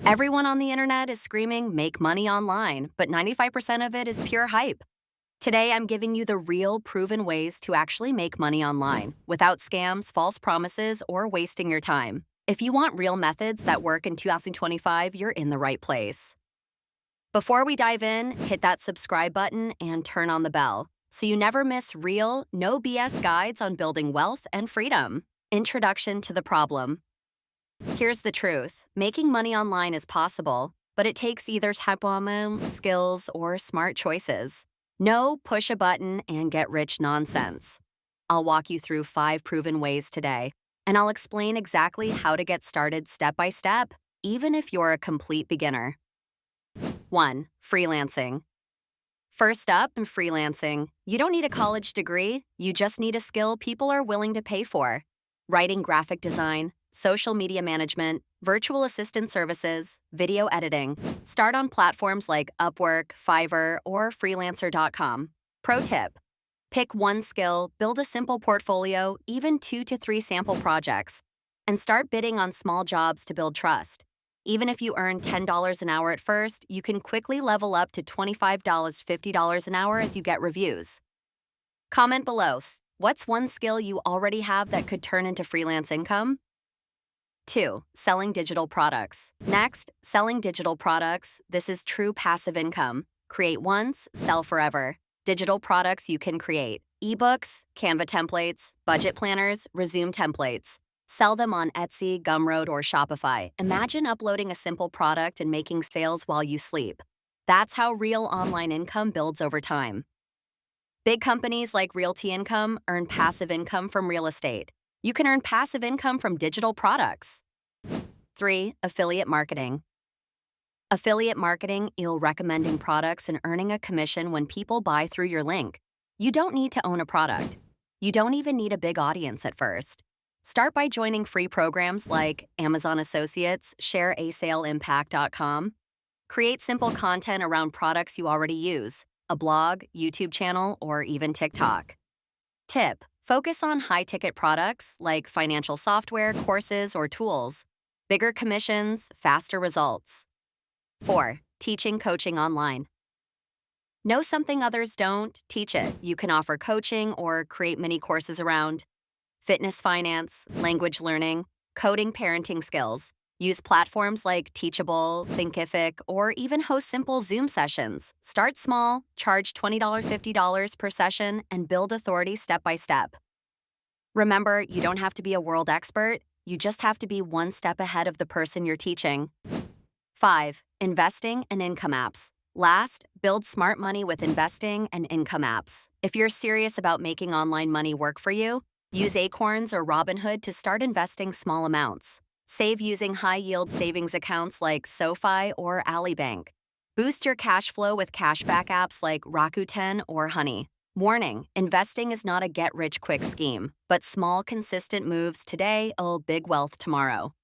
Everyone on the internet is screaming, make money online, but 95% of it is pure hype. Today, I'm giving you the real, proven ways to actually make money online without scams, false promises, or wasting your time. If you want real methods that work in 2025, you're in the right place. Before we dive in, hit that subscribe button and turn on the bell so you never miss real, no BS guides on building wealth and freedom. Introduction to the problem. Here's the truth. Making money online is possible, but it takes either time, skills, or smart choices. No push a button and get rich nonsense. I'll walk you through 5 proven ways today, and I'll explain exactly how to get started step by step, even if you're a complete beginner. 1. Freelancing. First up, in freelancing, you don't need a college degree, you just need a skill people are willing to pay for. Writing graphic design, social media management, virtual assistant services, video editing. Start on platforms like Upwork, Fiverr, or Freelancer.com. Pro tip: pick one skill, build a simple portfolio, even 2 to 3 sample projects, and start bidding on small jobs to build trust. Even if you earn $10 an hour at first, you can quickly level up to $25, $50 an hour as you get reviews. Comment below. What's one skill you already have that could turn into freelance income? 2. Selling digital products. Next, selling digital products. This is true passive income. Create once, sell forever. Digital products you can create: ebooks, Canva templates, budget planners, resume templates. Sell them on Etsy, Gumroad, or Shopify. Imagine uploading a simple product and making sales while you sleep. That's how real online income builds over time. Big companies like Realty Income earn passive income from real estate. You can earn passive income from digital products. 3. Affiliate marketing. Affiliate marketing, you're recommending products and earning a commission when people buy through your link. You don't need to own a product. You don't even need a big audience at first. Start by joining free programs like Amazon Associates, ShareASaleImpact.com. Create simple content around products you already use: a blog, YouTube channel, or even TikTok. Tip: focus on high-ticket products like financial software, courses, or tools. Bigger commissions, faster results. 4. Teaching coaching online. Know something others don't? Teach it. You can offer coaching or create mini courses around fitness finance, language learning, coding, parenting skills. Use platforms like Teachable, Thinkific, or even host simple Zoom sessions. Start small, charge $20, $50 per session, and build authority step by step. Remember, you don't have to be a world expert. You just have to be one step ahead of the person you're teaching. 5. Investing and income apps. Last, build smart money with investing and income apps. If you're serious about making online money work for you, use Acorns or Robinhood to start investing small amounts. Save using high-yield savings accounts like SoFi or Alibank. Boost your cash flow with cashback apps like Rakuten or Honey. Warning: investing is not a get-rich-quick scheme, but small, consistent moves today will big wealth tomorrow.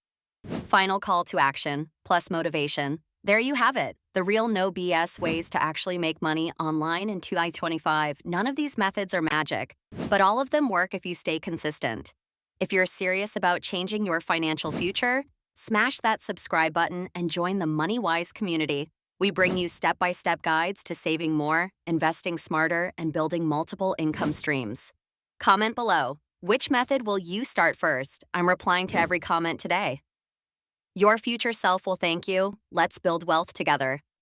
Final call to action, plus motivation. There you have it, the real no BS ways to actually make money online in 2025. None of these methods are magic, but all of them work if you stay consistent. If you're serious about changing your financial future, smash that subscribe button and join the MoneyWise community. We bring you step-by-step guides to saving more, investing smarter, and building multiple income streams. Comment below. Which method will you start first? I'm replying to every comment today. Your future self will thank you. Let's build wealth together.